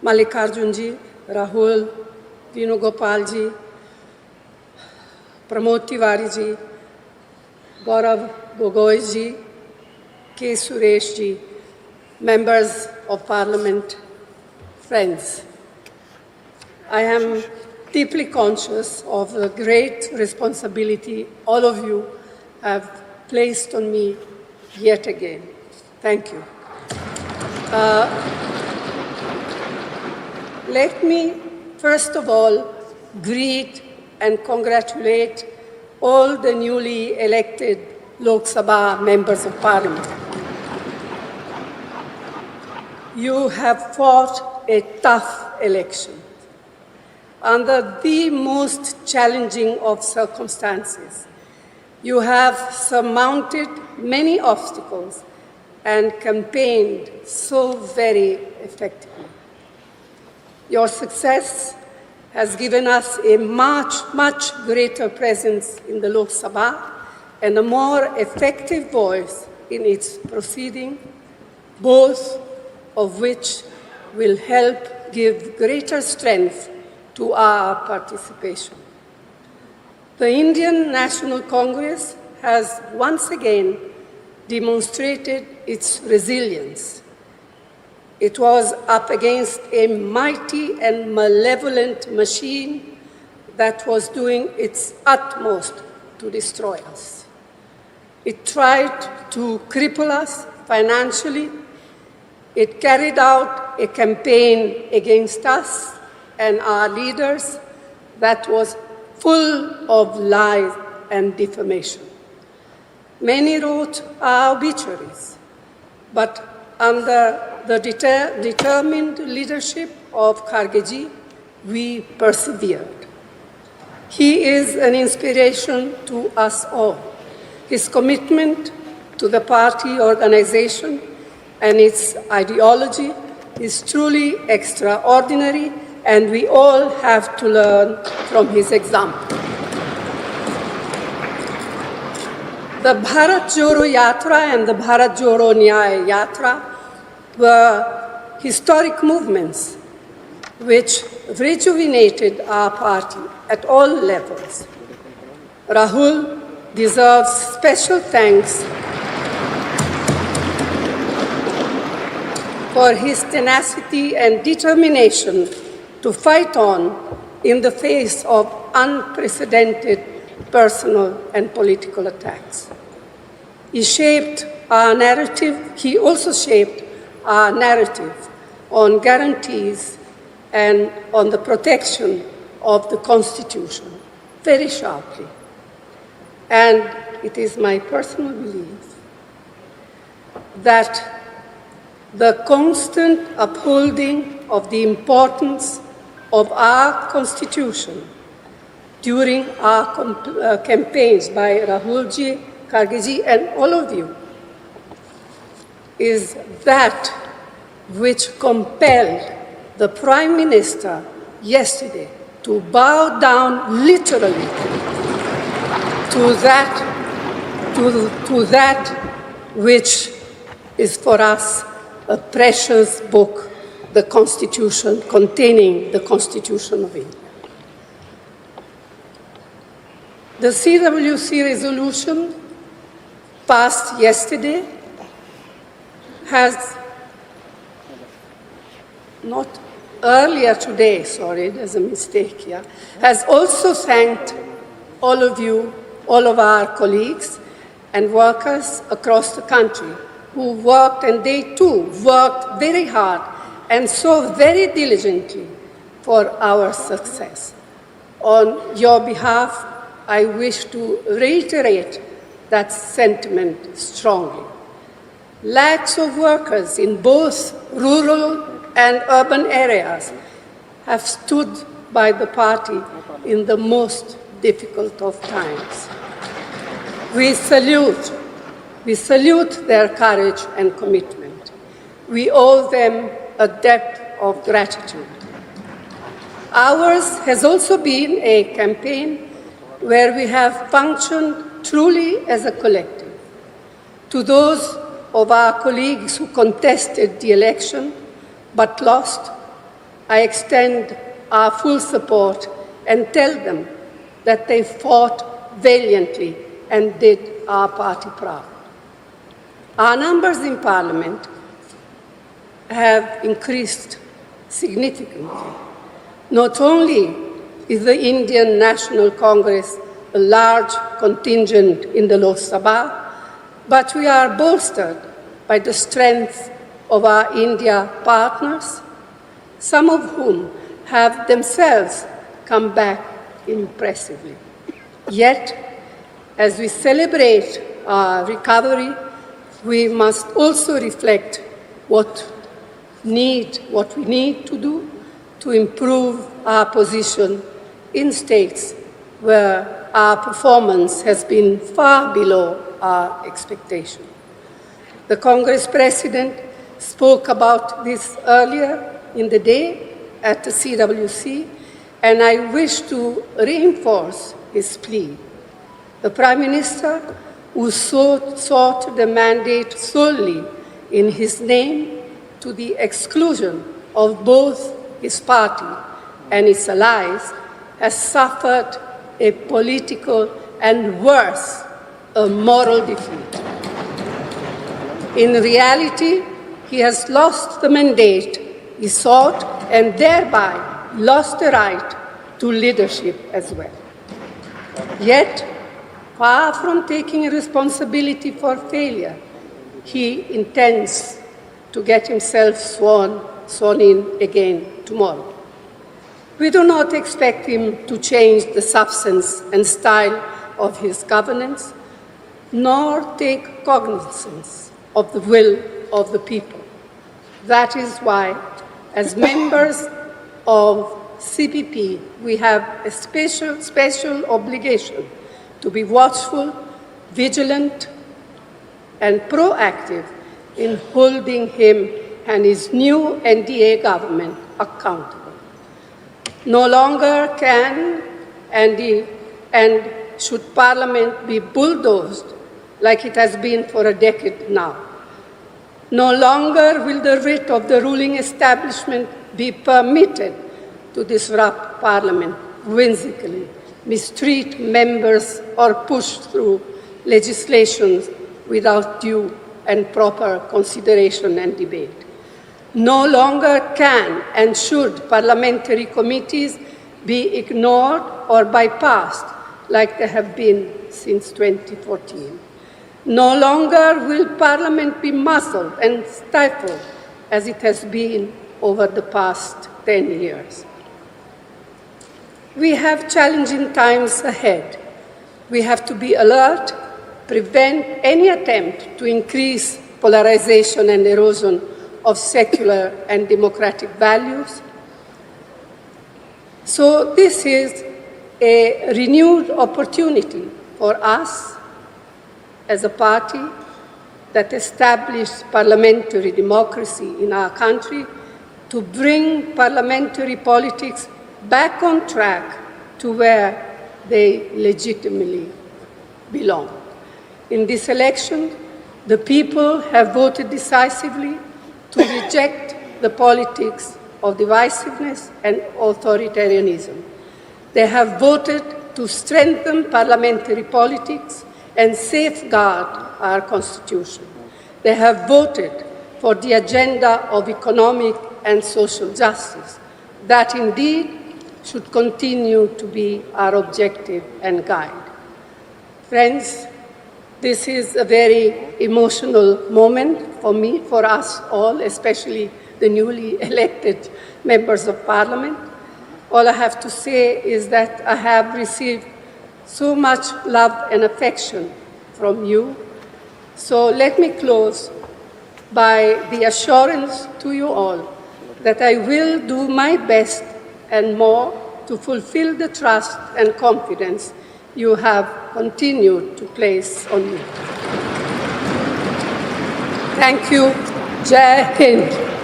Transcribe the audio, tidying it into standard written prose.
Mallikarjun ji, Rahul, Venugopal ji, Pramod Tiwari ji, Gaurav Gogoi ji, K. Suresh ji, members of Parliament, friends. I am deeply conscious of the great responsibility all of you have placed on me yet again. Thank you. Let me, first of all, greet and congratulate all the newly elected Lok Sabha members of Parliament. You have fought a tough election under the most challenging of circumstances. You have surmounted many obstacles and campaigned so very effectively. Your success has given us a much greater presence in the Lok Sabha and a more effective voice in its proceeding, both of which will help give greater strength to our participation. The Indian National Congress has once again demonstrated its resilience. It was up against a mighty and malevolent machine that was doing its utmost to destroy us. It tried to cripple us financially. It carried out a campaign against us and our leaders that was full of lies and defamation. Many wrote our obituaries, but under the determined leadership of Khargeji, we persevered. He is an inspiration to us all. His commitment to the party organization and its ideology is truly extraordinary, and we all have to learn from his example. The Bharat Jodo Yatra and the Bharat Jodo Nyaya Yatra were historic movements which rejuvenated our party at all levels. Rahul deserves special thanks for his tenacity and determination to fight on in the face of unprecedented personal and political attacks. He also shaped our narrative on guarantees and on the protection of the Constitution very sharply. And it is my personal belief that the constant upholding of the importance of our Constitution during our campaigns by Rahulji, Khargeji, and all of you is that which compelled the Prime Minister yesterday to bow down literally to that which is for us a precious book, the Constitution, containing the Constitution of India. The CWC resolution passed yesterday has not earlier today, sorry, there's a mistake here, has also thanked all of you, all of our colleagues and workers across the country who worked, and they too worked very hard and so very diligently for our success. On your behalf, I wish to reiterate that sentiment strongly. Lakhs of workers in both rural and urban areas have stood by the party in the most difficult of times. We salute their courage and commitment. We owe them a debt of gratitude. Ours has also been a campaign where we have functioned truly as a collective. To those of our colleagues who contested the election but lost, I extend our full support and tell them that they fought valiantly and did our party proud. Our numbers in Parliament have increased significantly. Not only is the Indian National Congress a large contingent in the Lok Sabha, but we are bolstered by the strength of our India partners, some of whom have themselves come back impressively. Yet, as we celebrate our recovery, we must also reflect what we need to do to improve our position in states where our performance has been far below our expectation. The Congress President spoke about this earlier in the day at the CWC, and I wish to reinforce his plea. The Prime Minister, who sought the mandate solely in his name to the exclusion of both his party and its allies, has suffered a political and worse, a moral defeat. In reality, he has lost the mandate he sought and thereby lost the right to leadership as well. Yet, far from taking responsibility for failure, he intends to get himself sworn in again tomorrow. We do not expect him to change the substance and style of his governance, nor take cognizance of the will of the people. That is why, as members of CPP, we have a special obligation to be watchful, vigilant, and proactive in holding him and his new NDA government accountable. No longer can and should Parliament be bulldozed like it has been for a decade now. No longer will the writ of the ruling establishment be permitted to disrupt Parliament whimsically, mistreat members, or push through legislation without due and proper consideration and debate. No longer can and should parliamentary committees be ignored or bypassed like they have been since 2014. No longer will Parliament be muzzled and stifled as it has been over the past 10 years. We have challenging times ahead. We have to be alert, prevent any attempt to increase polarization and erosion of secular and democratic values. So this is a renewed opportunity for us as a party that established parliamentary democracy in our country to bring parliamentary politics back on track to where they legitimately belong. In this election, the people have voted decisively to reject the politics of divisiveness and authoritarianism. They have voted to strengthen parliamentary politics and safeguard our Constitution. They have voted for the agenda of economic and social justice. That indeed should continue to be our objective and guide. Friends, this is a very emotional moment for me, for us all, especially the newly elected members of Parliament. All I have to say is that I have received so much love and affection from you. So let me close by the assurance to you all that I will do my best and more to fulfill the trust and confidence you have continued to place on me. Thank you. Jai Hind.